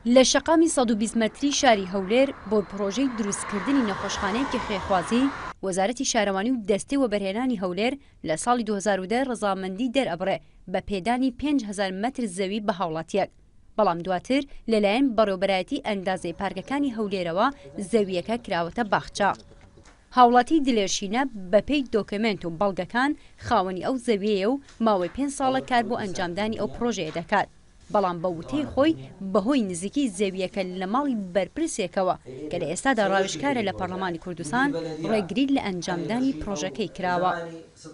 لە شەقامی 120 مەتری شاری هەولێر بۆ پرۆژەی دروستکردنی نەخۆشخانەیەکی خێرخوازی وەزارەتی شارەوانی و دەستەی وەبەرهێنانی هەولێر لە ساڵی 2010 ڕەزامەندی دەرئەبڕێ بە پێدانی 5,000 مەتر زەوی بە هاوڵاتیەک. بەڵام دواتر لەلایەن بەڕێوەبەرایەتی ئەندازەی پارکەکانی هەولێرەوە زەویەکە کراوەتە باخچە. هاوڵاتی دلێرشینە بەپێی دۆکمنت و بەڵگەکان خاوەنی ئەو زەویەیە و ماوەی 5 ساڵە کار بۆ ئەنجامدانی ئەو پرۆژەیە دەکات. بەڵام بە وتەی خۆی بەهۆی نزیکی زەویەکە لە ماڵی بەرپرسێکەوە کە لە ئێستادا ڕاوێژکارە لە پەرلەمانی کوردستان ڕێگری لە ئەنجامدانی پرۆژەکەی کراوە.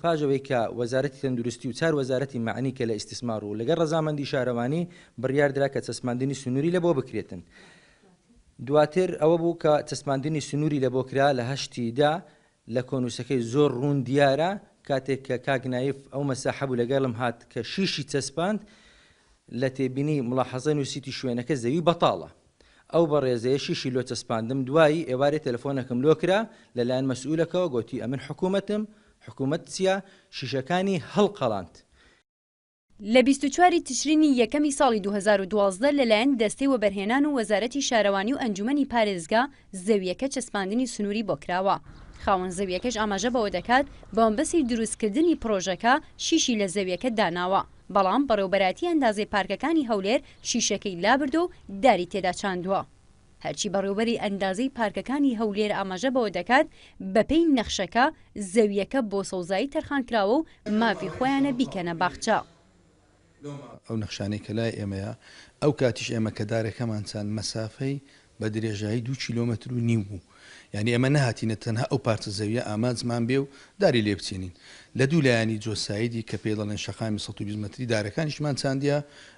پاژەوەی کە وەزارەتی تەندروستی و چار وەزارەتی معنی کە لە ئیستیسمار و لەگەڵ ڕەزامەندی شارەوانی بڕیاردرا کە چەسماندنی سنووری لە بۆ بکرێتن. دواتر ئەوە بوو کە چەسماندنی سنووری لە بۆ کرا لە 8دا لە کۆنووسەکەی زۆر ڕوون دیارە کاتێک کە کاگنایف ئەو مەساحە بوو لەگەڵم هات کە شیشی چەسپاند لە تێبینی مڵاحەزە نووسیتی شوێنەکە زەوی بەتاڵە. ئەو بە ڕێزەیە شیشی لۆ چەسپاندم دوایی ئێوارێ تەلەفۆنەکەم لۆ کرا لەلایەن مەسئولەکەەوە گوتی ئەمن حکوومەت چییە شیشەکانی هەڵقەڵاند. لە 24 تشرینی یەکەمی ساڵی 2012 لەلایەن دەستەی وەبەرهێنان و وەزارەتی شارەوانی و ئەنجومەنی پارێزگا زەویەکە چەسپاندنی سنووری بۆ کراوە. خاوەن زەویەکەش ئاماژە بەوە دەکات بەمبەسی دروستکردنی پرۆژەکە شیشی لە زەویەکە داناوە. بەڵام بەڕێوەبەراتی ئەندازەی پارکەکانی هەولێر شیشەکەی لابردو و داری تێدا چاندووە. هەرچی بەڕێوەبەری ئەندازەی پارکەکانی هەولێر ئاماژە بەوە دەکات بەپێی نەخشەکە زەویەکە بۆ سەوزایی تەرخان کراوە و مافی خۆیانە بیکەنە باخچە. ئەو نەخشانەی کە لای ئێمەیە ئەو کاتیش ئێمە کە دارەکەمان چاند مەسافەی بە درێژایی 2.5 کیلۆمەتر بوو. یعنی ئەمە نەهاتینە تەنها ئەو پارچە زەویە ئامانجمان بێ و داری لێ بچێنین. لە دوولایانی جۆساییدی کە پێ دەڵێن شەقامی 120 مەتری دارەکانیشمان چاندیە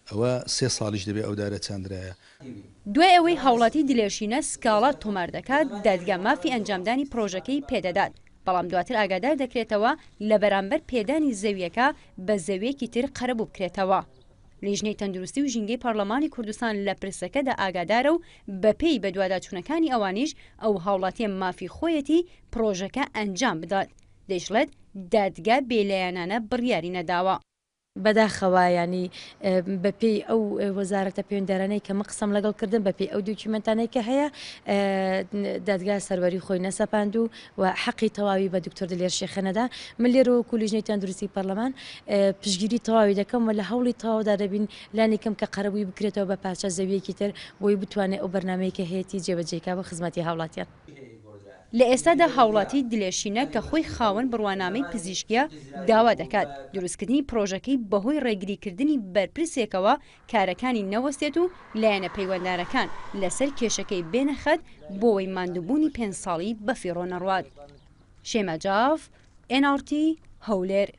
ئەوە 3 ساڵیش دەبێت ئەو دارە چاندرایە. دوای ئەوەی هاوڵاتی دلێرشینە سکاڵا تۆمار دەکات دادگا مافی ئەنجامدانی پرۆژەکەی پێدەدات. بەڵام دواتر ئاگادار دەکرێتەوە لە بەرامبەر پێدانی زەویەکە بە زەویەکی تر قەرەبوو بکرێتەوە. لیژنەی تەندروستی و ژینگەی پەرلەمانی کوردستان لە پرسەکەدا ئاگادارە و بەپێی بە دواداچوونەکانی ئەوانیش ئەو هاوڵاتیە مافی خۆیەتی پرۆژەکە ئەنجام بدات. دەیشڵێت دادگا بێلایەنانە بڕیاری نەداوە. بەداخەوە ینی بەپێی ئەو وەزارەتە پەیوەنددارانەی کە قسەم لەگەڵ کردن بەپێی ئەو دوکیومنتانەی کە هەیە دادگا سەروەری خۆی نەسەپاند و حەقی تەواوی بە دکتۆر دلێرشێخەنەدا. من لێرەوە کولیژنەی تەندروستی پەرلەمان پشگیری تەواوی دەکەم و لە هەوڵی تەواودا دەبین لانی کەم کە قەرەبووی بکرێتەوە بە پاچە زەویەکی تر بۆی بتوانێت ئەو بەرنامەیە کە هەیەی جێبەجێکا بە خزمەتی هاوڵاتیان. لە ئێستادا هاوڵاتی دلێرشینە کە خۆی خاوەن بڕوانامەی پزیشکیە داوا دەکات دروستکردنی پرۆژەکەی بەهۆی ڕێگریکردنی بەرپرسێکەوە کارەکانی نەوەستێت و لایەنە پەیوەنددارەکان لەسەر کێشەکەی بێنەخەت بۆەوەی ماندووبوونی 5 ساڵی بەفیڕۆ نەڕوات. شێمە جاف، NRT هەولێر.